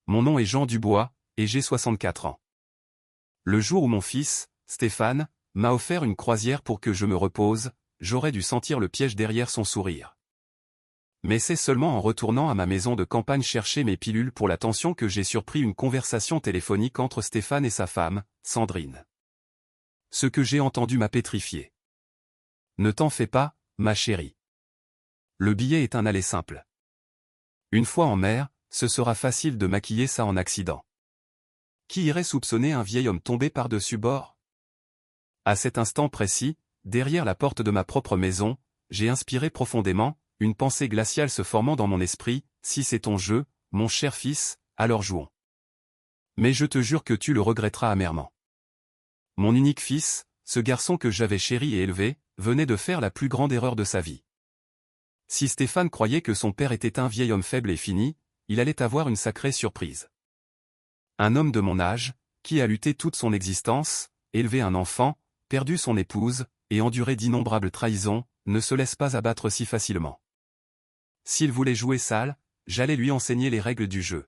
Mon nom est Jean Dubois, et j'ai 64 ans. Le jour où mon fils, Stéphane, m'a offert une croisière pour que je me repose, j'aurais dû sentir le piège derrière son sourire. Mais c'est seulement en retournant à ma maison de campagne chercher mes pilules pour la tension que j'ai surpris une conversation téléphonique entre Stéphane et sa femme, Sandrine. Ce que j'ai entendu m'a pétrifié. Ne t'en fais pas, ma chérie. Le billet est un aller simple. Une fois en mer, ce sera facile de maquiller ça en accident. Qui irait soupçonner un vieil homme tombé par-dessus bord? À cet instant précis, derrière la porte de ma propre maison, j'ai inspiré profondément, une pensée glaciale se formant dans mon esprit, si c'est ton jeu, mon cher fils, alors jouons. Mais je te jure que tu le regretteras amèrement. Mon unique fils, ce garçon que j'avais chéri et élevé, venait de faire la plus grande erreur de sa vie. Si Stéphane croyait que son père était un vieil homme faible et fini, il allait avoir une sacrée surprise. Un homme de mon âge, qui a lutté toute son existence, élevé un enfant, perdu son épouse, et enduré d'innombrables trahisons, ne se laisse pas abattre si facilement. S'il voulait jouer sale, j'allais lui enseigner les règles du jeu.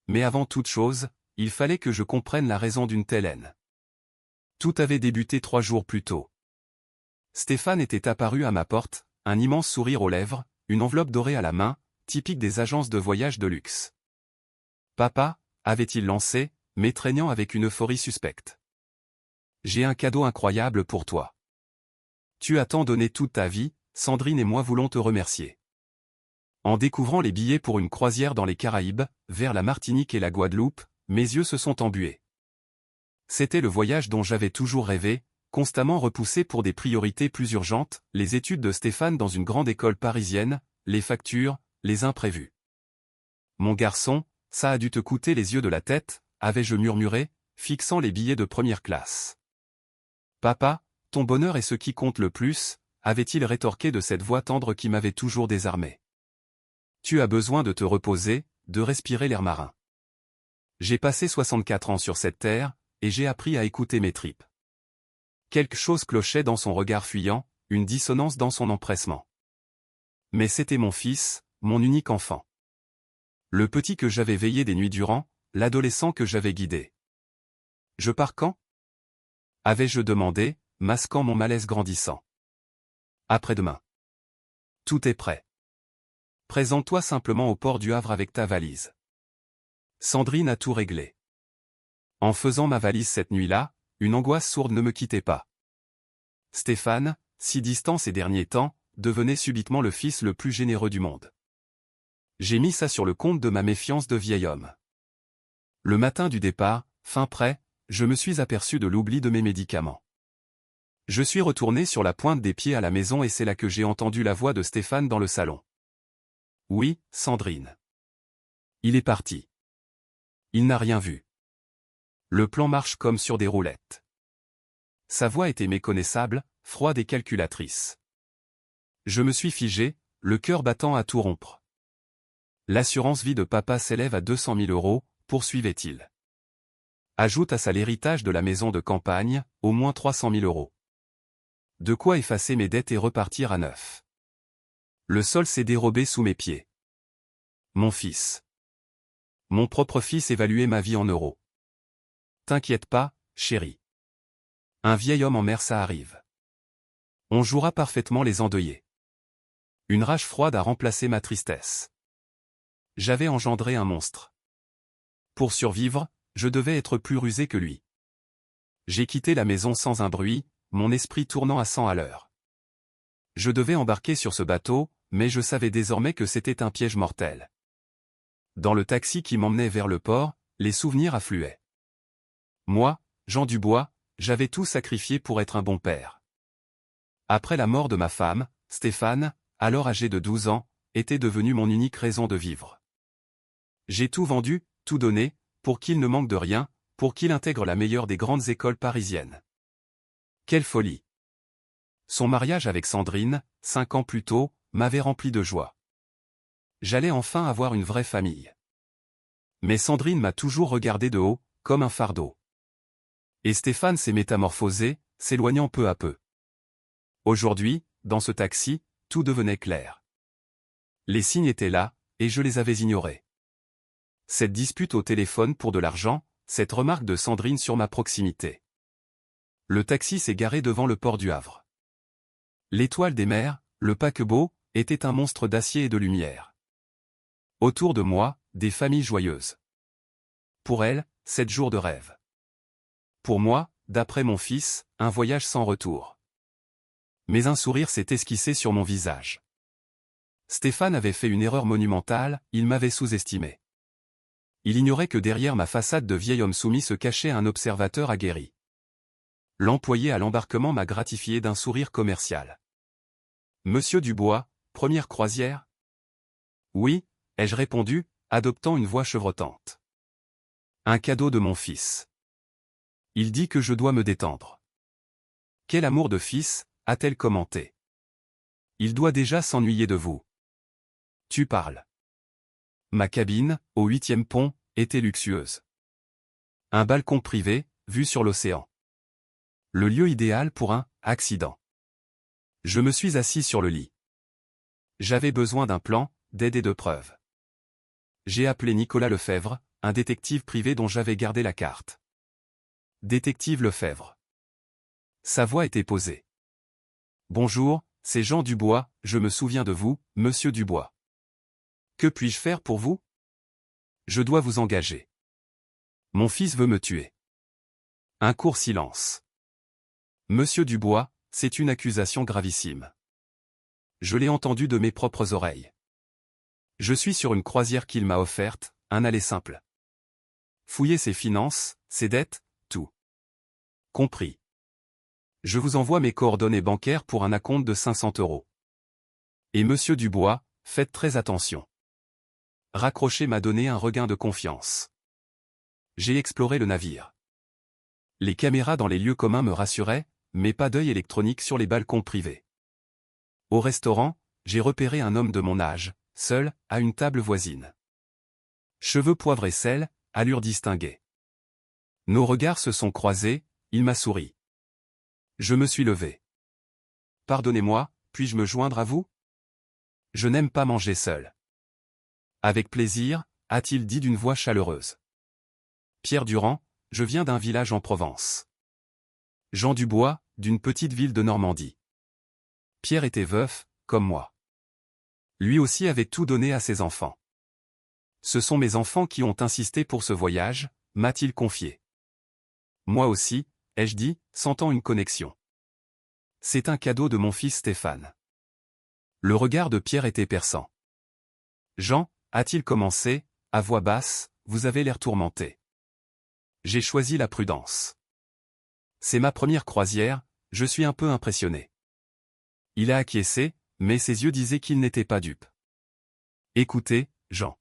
Mais avant toute chose, il fallait que je comprenne la raison d'une telle haine. Tout avait débuté 3 jours plus tôt. Stéphane était apparu à ma porte, un immense sourire aux lèvres, une enveloppe dorée à la main, typique des agences de voyage de luxe. « Papa » avait-il lancé, m'étreignant avec une euphorie suspecte. « J'ai un cadeau incroyable pour toi. Tu as tant donné toute ta vie, Sandrine et moi voulons te remercier. » En découvrant les billets pour une croisière dans les Caraïbes, vers la Martinique et la Guadeloupe, mes yeux se sont embués. C'était le voyage dont j'avais toujours rêvé, constamment repoussé pour des priorités plus urgentes, les études de Stéphane dans une grande école parisienne, les factures, les imprévus. Mon garçon, ça a dû te coûter les yeux de la tête, avais-je murmuré, fixant les billets de première classe. Papa, ton bonheur est ce qui compte le plus, avait-il rétorqué de cette voix tendre qui m'avait toujours désarmé. Tu as besoin de te reposer, de respirer l'air marin. J'ai passé 64 ans sur cette terre, et j'ai appris à écouter mes tripes. Quelque chose clochait dans son regard fuyant, une dissonance dans son empressement. Mais c'était mon fils, mon unique enfant. Le petit que j'avais veillé des nuits durant, l'adolescent que j'avais guidé. Je pars quand? Avais-je demandé, masquant mon malaise grandissant. Après-demain. Tout est prêt. Présente-toi simplement au port du Havre avec ta valise. Sandrine a tout réglé. En faisant ma valise cette nuit-là, une angoisse sourde ne me quittait pas. Stéphane, si distant ces derniers temps, devenait subitement le fils le plus généreux du monde. J'ai mis ça sur le compte de ma méfiance de vieil homme. Le matin du départ, fin prêt, je me suis aperçu de l'oubli de mes médicaments. Je suis retourné sur la pointe des pieds à la maison et c'est là que j'ai entendu la voix de Stéphane dans le salon. Oui, Sandrine. Il est parti. Il n'a rien vu. Le plan marche comme sur des roulettes. Sa voix était méconnaissable, froide et calculatrice. Je me suis figé, le cœur battant à tout rompre. L'assurance vie de papa s'élève à 200 000 €, poursuivait-il. Ajoute à ça l'héritage de la maison de campagne, au moins 300 000 €. De quoi effacer mes dettes et repartir à neuf. Le sol s'est dérobé sous mes pieds. Mon fils. Mon propre fils évaluait ma vie en euros. T'inquiète pas, chérie. Un vieil homme en mer ça arrive. On jouera parfaitement les endeuillés. Une rage froide a remplacé ma tristesse. J'avais engendré un monstre. Pour survivre, je devais être plus rusé que lui. J'ai quitté la maison sans un bruit, mon esprit tournant à 100 à l'heure. Je devais embarquer sur ce bateau, mais je savais désormais que c'était un piège mortel. Dans le taxi qui m'emmenait vers le port, les souvenirs affluaient. Moi, Jean Dubois, j'avais tout sacrifié pour être un bon père. Après la mort de ma femme, Stéphane, alors âgé de 12 ans, était devenu mon unique raison de vivre. J'ai tout vendu, tout donné, pour qu'il ne manque de rien, pour qu'il intègre la meilleure des grandes écoles parisiennes. Quelle folie! Son mariage avec Sandrine, 5 ans plus tôt, m'avait rempli de joie. J'allais enfin avoir une vraie famille. Mais Sandrine m'a toujours regardé de haut, comme un fardeau. Et Stéphane s'est métamorphosé, s'éloignant peu à peu. Aujourd'hui, dans ce taxi, tout devenait clair. Les signes étaient là, et je les avais ignorés. Cette dispute au téléphone pour de l'argent, cette remarque de Sandrine sur ma proximité. Le taxi s'est garé devant le port du Havre. L'étoile des mers, le paquebot, était un monstre d'acier et de lumière. Autour de moi, des familles joyeuses. Pour elles, 7 jours de rêve. Pour moi, d'après mon fils, un voyage sans retour. Mais un sourire s'est esquissé sur mon visage. Stéphane avait fait une erreur monumentale, il m'avait sous-estimé. Il ignorait que derrière ma façade de vieil homme soumis se cachait un observateur aguerri. L'employé à l'embarquement m'a gratifié d'un sourire commercial. Monsieur Dubois, première croisière? Oui, ai-je répondu, adoptant une voix chevrotante. Un cadeau de mon fils. Il dit que je dois me détendre. Quel amour de fils, a-t-elle commenté. Il doit déjà s'ennuyer de vous. Tu parles. Ma cabine, au 8e pont, était luxueuse. Un balcon privé, vue sur l'océan. Le lieu idéal pour un accident. Je me suis assis sur le lit. J'avais besoin d'un plan, d'aide et de preuves. J'ai appelé Nicolas Lefebvre, un détective privé dont j'avais gardé la carte. Détective Lefebvre. Sa voix était posée. Bonjour, c'est Jean Dubois, je me souviens de vous, monsieur Dubois. Que puis-je faire pour vous? Je dois vous engager. Mon fils veut me tuer. Un court silence. Monsieur Dubois, c'est une accusation gravissime. Je l'ai entendu de mes propres oreilles. Je suis sur une croisière qu'il m'a offerte, un aller simple. Fouillez ses finances, ses dettes, tout. Compris. Je vous envoie mes coordonnées bancaires pour un acompte de 500 €. Et monsieur Dubois, faites très attention. Raccrocher m'a donné un regain de confiance. J'ai exploré le navire. Les caméras dans les lieux communs me rassuraient, mais pas d'œil électronique sur les balcons privés. Au restaurant, j'ai repéré un homme de mon âge, seul, à une table voisine. Cheveux poivre et sel, allure distinguée. Nos regards se sont croisés, il m'a souri. Je me suis levé. Pardonnez-moi, puis-je me joindre à vous? Je n'aime pas manger seul. Avec plaisir, a-t-il dit d'une voix chaleureuse. Pierre Durand, je viens d'un village en Provence. Jean Dubois, d'une petite ville de Normandie. Pierre était veuf, comme moi. Lui aussi avait tout donné à ses enfants. Ce sont mes enfants qui ont insisté pour ce voyage, m'a-t-il confié. Moi aussi, ai-je dit, sentant une connexion. C'est un cadeau de mon fils Stéphane. Le regard de Pierre était perçant. Jean, a-t-il commencé, à voix basse, vous avez l'air tourmenté. J'ai choisi la prudence. C'est ma première croisière, je suis un peu impressionné. Il a acquiescé, mais ses yeux disaient qu'il n'était pas dupe. Écoutez, Jean.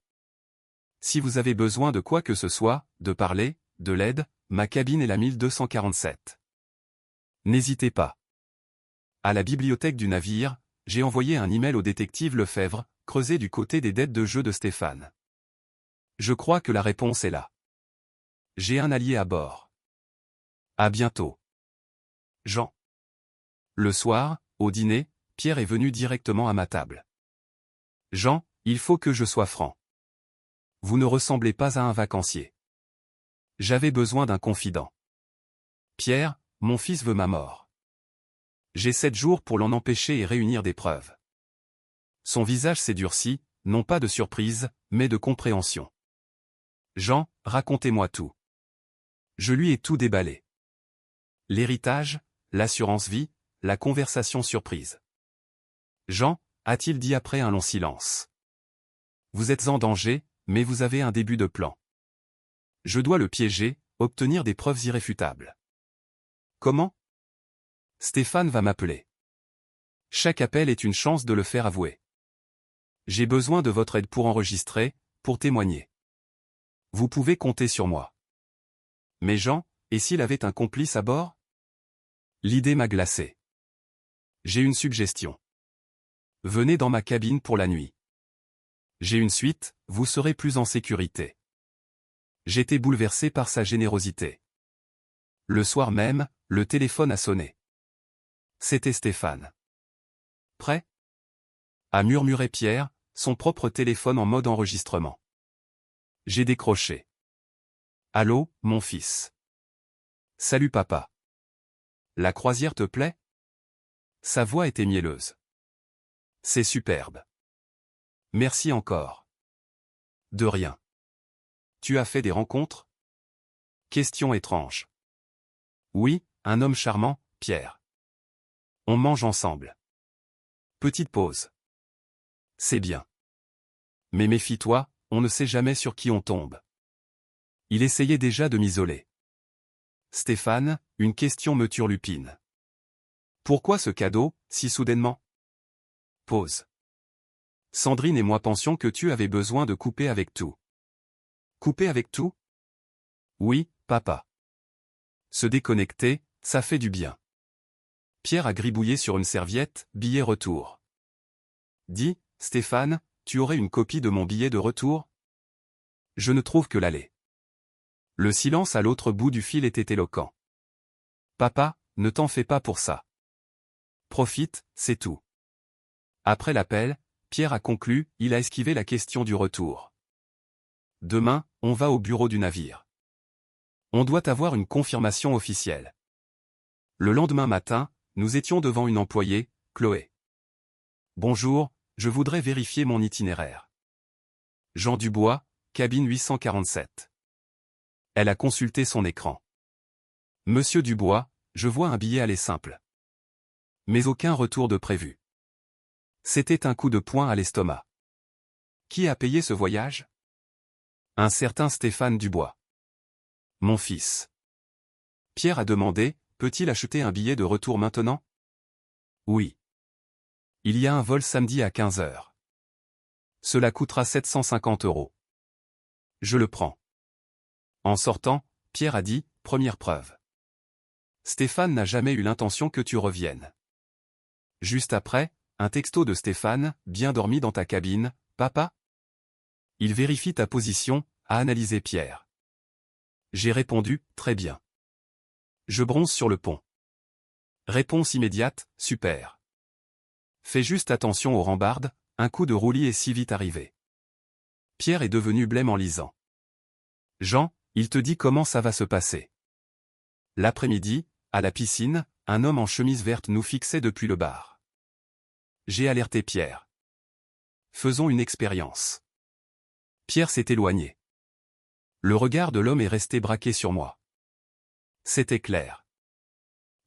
Si vous avez besoin de quoi que ce soit, de parler, de l'aide, ma cabine est la 1247. N'hésitez pas. À la bibliothèque du navire, j'ai envoyé un email au détective Lefebvre, creusé du côté des dettes de jeu de Stéphane. Je crois que la réponse est là. J'ai un allié à bord. À bientôt. Jean. Le soir, au dîner, Pierre est venu directement à ma table. Jean, il faut que je sois franc. Vous ne ressemblez pas à un vacancier. J'avais besoin d'un confident. Pierre, mon fils veut ma mort. J'ai 7 jours pour l'en empêcher et réunir des preuves. Son visage s'est durci, non pas de surprise, mais de compréhension. Jean, racontez-moi tout. Je lui ai tout déballé. L'héritage, l'assurance vie, la conversation surprise. Jean, a-t-il dit après un long silence. Vous êtes en danger, mais vous avez un début de plan. Je dois le piéger, obtenir des preuves irréfutables. Comment? Stéphane va m'appeler. Chaque appel est une chance de le faire avouer. J'ai besoin de votre aide pour enregistrer, pour témoigner. Vous pouvez compter sur moi. Mais Jean, et s'il avait un complice à bord? L'idée m'a glacé. J'ai une suggestion. Venez dans ma cabine pour la nuit. J'ai une suite, vous serez plus en sécurité. J'étais bouleversé par sa générosité. Le soir même, le téléphone a sonné. C'était Stéphane. Prêt? A murmuré Pierre, son propre téléphone en mode enregistrement. J'ai décroché. Allô, mon fils. Salut papa. La croisière te plaît? Sa voix était mielleuse. C'est superbe. Merci encore. De rien. Tu as fait des rencontres? Question étrange. Oui, un homme charmant, Pierre. On mange ensemble. Petite pause. C'est bien. Mais méfie-toi, on ne sait jamais sur qui on tombe. Il essayait déjà de m'isoler. Stéphane, une question me turlupine. Pourquoi ce cadeau, si soudainement? Pause. Sandrine et moi pensions que tu avais besoin de couper avec tout. Couper avec tout? Oui, papa. Se déconnecter, ça fait du bien. Pierre a gribouillé sur une serviette, billet retour. Dis, Stéphane, tu aurais une copie de mon billet de retour? Je ne trouve que l'aller. Le silence à l'autre bout du fil était éloquent. Papa, ne t'en fais pas pour ça. Profite, c'est tout. Après l'appel, Pierre a conclu, il a esquivé la question du retour. Demain, on va au bureau du navire. On doit avoir une confirmation officielle. Le lendemain matin, nous étions devant une employée, Chloé. Bonjour, je voudrais vérifier mon itinéraire. Jean Dubois, cabine 847. Elle a consulté son écran. Monsieur Dubois, je vois un billet aller simple. Mais aucun retour de prévu. C'était un coup de poing à l'estomac. Qui a payé ce voyage? Un certain Stéphane Dubois. Mon fils. Pierre a demandé, peut-il acheter un billet de retour maintenant? Oui. Il y a un vol samedi à 15 heures. Cela coûtera 750 €. Je le prends. En sortant, Pierre a dit, première preuve. Stéphane n'a jamais eu l'intention que tu reviennes. Juste après, un texto de Stéphane, bien dormi dans ta cabine, papa? Il vérifie ta position, a analysé Pierre. J'ai répondu, très bien. Je bronze sur le pont. Réponse immédiate, super. Fais juste attention aux rambardes, un coup de roulis est si vite arrivé. Pierre est devenu blême en lisant. Jean, il te dit comment ça va se passer. L'après-midi, à la piscine, un homme en chemise verte nous fixait depuis le bar. J'ai alerté Pierre. Faisons une expérience. Pierre s'est éloigné. Le regard de l'homme est resté braqué sur moi. C'était clair.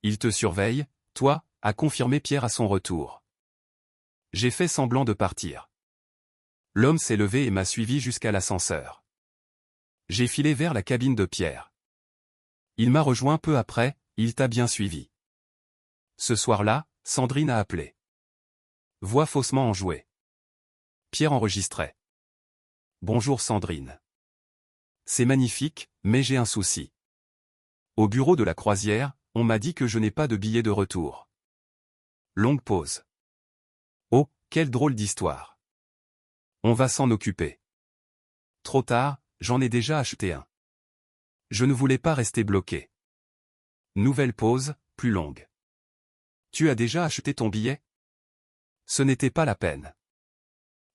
Il te surveille, toi, a confirmé Pierre à son retour. J'ai fait semblant de partir. L'homme s'est levé et m'a suivi jusqu'à l'ascenseur. J'ai filé vers la cabine de Pierre. Il m'a rejoint peu après, il t'a bien suivi. Ce soir-là, Sandrine a appelé. Voix faussement enjouée. Pierre enregistrait. Bonjour Sandrine. C'est magnifique, mais j'ai un souci. Au bureau de la croisière, on m'a dit que je n'ai pas de billet de retour. Longue pause. Oh, quelle drôle d'histoire. On va s'en occuper. Trop tard, j'en ai déjà acheté un. Je ne voulais pas rester bloqué. Nouvelle pause, plus longue. Tu as déjà acheté ton billet? Ce n'était pas la peine.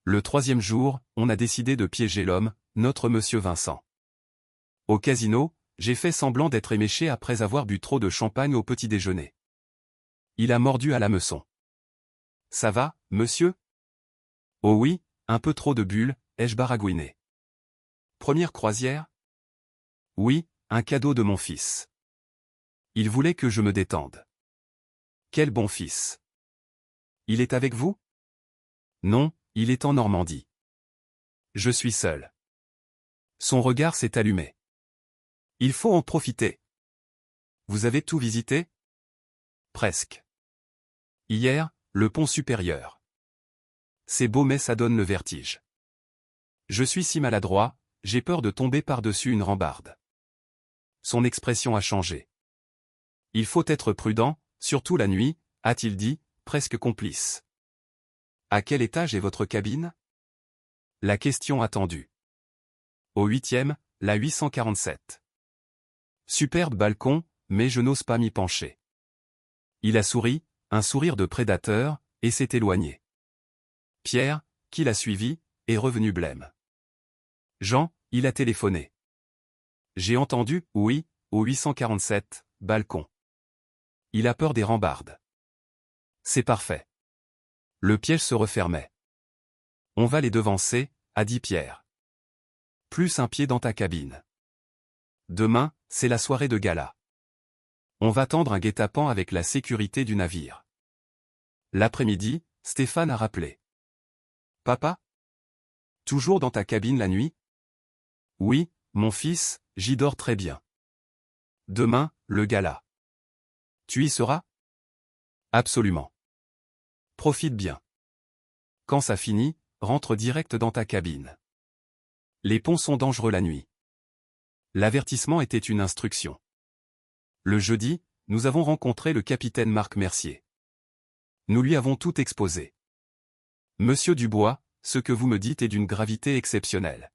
Le troisième jour, on a décidé de piéger l'homme, notre monsieur Vincent. Au casino, j'ai fait semblant d'être éméché après avoir bu trop de champagne au petit déjeuner. Il a mordu à l'hameçon. Ça va, monsieur? Oh oui, un peu trop de bulles, ai-je baragouiné. Première croisière? Oui, un cadeau de mon fils. Il voulait que je me détende. Quel bon fils. Il est avec vous? Non, il est en Normandie. Je suis seul. Son regard s'est allumé. Il faut en profiter. Vous avez tout visité? Presque. Hier, le pont supérieur. C'est beau mais ça donne le vertige. Je suis si maladroit, j'ai peur de tomber par-dessus une rambarde. Son expression a changé. Il faut être prudent, surtout la nuit, a-t-il dit, presque complice. À quel étage est votre cabine? La question attendue. Au 8e, la 847. Superbe balcon, mais je n'ose pas m'y pencher. Il a souri, un sourire de prédateur, et s'est éloigné. Pierre, qui l'a suivi, est revenu blême. Jean, Il a téléphoné. J'ai entendu, oui, au 847, balcon. Il a peur des rambardes. C'est parfait. Le piège se refermait. On va les devancer, a dit Pierre. Plus un pied dans ta cabine. Demain, c'est la soirée de gala. On va tendre un guet-apens avec la sécurité du navire. L'après-midi, Stéphane a rappelé. Papa? Toujours dans ta cabine la nuit? Oui, mon fils, j'y dors très bien. Demain, le gala. Tu y seras? Absolument. Profite bien. Quand ça finit, rentre direct dans ta cabine. Les ponts sont dangereux la nuit. L'avertissement était une instruction. Le jeudi, nous avons rencontré le capitaine Marc Mercier. Nous lui avons tout exposé. Monsieur Dubois, ce que vous me dites est d'une gravité exceptionnelle.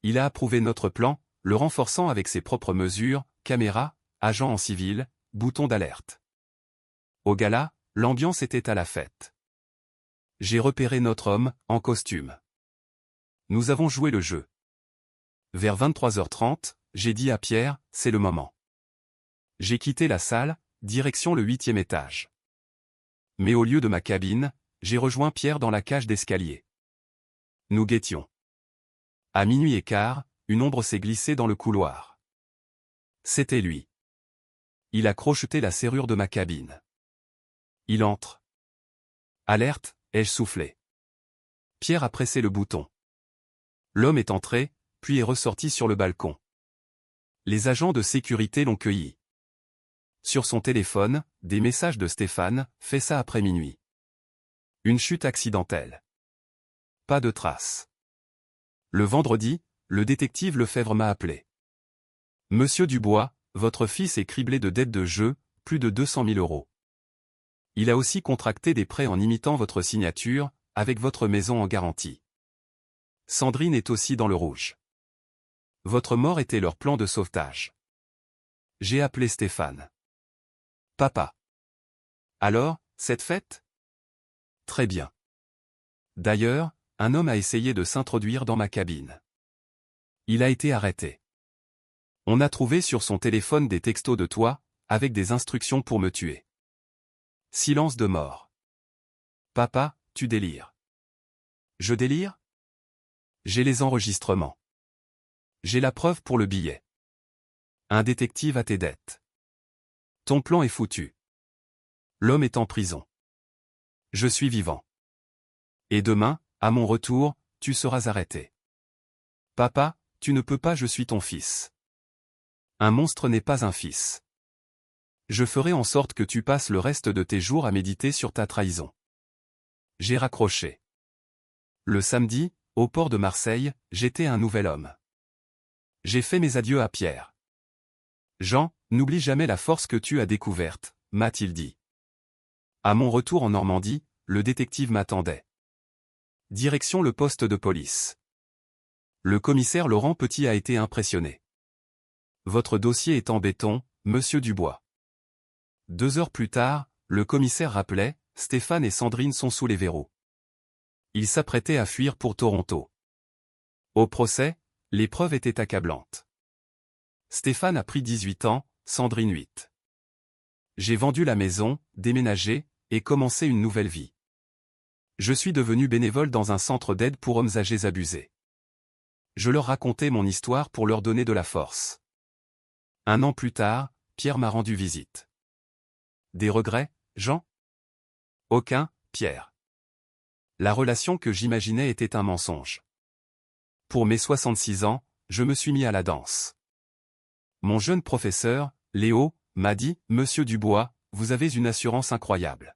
Il a approuvé notre plan, le renforçant avec ses propres mesures, caméras, agents en civil, boutons d'alerte. Au gala, l'ambiance était à la fête. J'ai repéré notre homme, en costume. Nous avons joué le jeu. Vers 23h30, j'ai dit à Pierre, c'est le moment. J'ai quitté la salle, direction le 8e étage. Mais au lieu de ma cabine, j'ai rejoint Pierre dans la cage d'escalier. Nous guettions. À minuit et quart, une ombre s'est glissée dans le couloir. C'était lui. Il a crocheté la serrure de ma cabine. Il entre. Alerte, ai-je soufflé. Pierre a pressé le bouton. L'homme est entré, puis est ressorti sur le balcon. Les agents de sécurité l'ont cueilli. Sur son téléphone, des messages de Stéphane, fait ça après minuit. Une chute accidentelle. Pas de traces. Le vendredi, le détective Lefebvre m'a appelé. Monsieur Dubois, votre fils est criblé de dettes de jeu, plus de 200 000 €. Il a aussi contracté des prêts en imitant votre signature, avec votre maison en garantie. Sandrine est aussi dans le rouge. Votre mort était leur plan de sauvetage. J'ai appelé Stéphane. Papa. Alors, cette fête? Très bien. D'ailleurs, un homme a essayé de s'introduire dans ma cabine. Il a été arrêté. On a trouvé sur son téléphone des textos de toi, avec des instructions pour me tuer. Silence de mort. Papa, tu délires. Je délire? J'ai les enregistrements. J'ai la preuve pour le billet. Un détective a tes dettes. Ton plan est foutu. L'homme est en prison. Je suis vivant. Et demain, à mon retour, tu seras arrêté. Papa, tu ne peux pas, je suis ton fils. Un monstre n'est pas un fils. Je ferai en sorte que tu passes le reste de tes jours à méditer sur ta trahison. J'ai raccroché. Le samedi, au port de Marseille, j'étais un nouvel homme. J'ai fait mes adieux à Pierre. Jean, n'oublie jamais la force que tu as découverte, m'a-t-il dit. À mon retour en Normandie, le détective m'attendait. Direction le poste de police. Le commissaire Laurent Petit a été impressionné. Votre dossier est en béton, monsieur Dubois. 2 heures plus tard, le commissaire rappelait, Stéphane et Sandrine sont sous les verrous. Ils s'apprêtaient à fuir pour Toronto. Au procès, les preuves étaient accablantes. Stéphane a pris 18 ans, Sandrine 8. J'ai vendu la maison, déménagé, et commencé une nouvelle vie. Je suis devenu bénévole dans un centre d'aide pour hommes âgés abusés. Je leur racontais mon histoire pour leur donner de la force. 1 an plus tard, Pierre m'a rendu visite. Des regrets, Jean? Aucun, Pierre. La relation que j'imaginais était un mensonge. Pour mes 66 ans, je me suis mis à la danse. Mon jeune professeur, Léo, m'a dit, Monsieur Dubois, vous avez une assurance incroyable.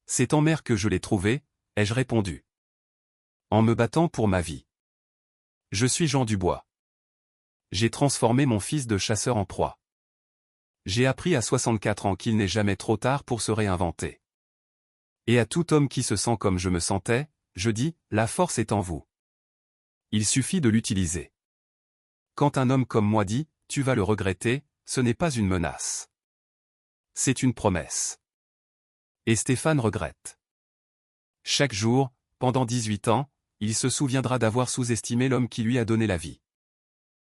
C'est en mer que je l'ai trouvé, ai-je répondu. En me battant pour ma vie. Je suis Jean Dubois. J'ai transformé mon fils de chasseur en proie. J'ai appris à 64 ans qu'il n'est jamais trop tard pour se réinventer. Et à tout homme qui se sent comme je me sentais, je dis, la force est en vous. Il suffit de l'utiliser. Quand un homme comme moi dit, tu vas le regretter, ce n'est pas une menace. C'est une promesse. Et Stéphane regrette. Chaque jour, pendant 18 ans, Il se souviendra d'avoir sous-estimé l'homme qui lui a donné la vie.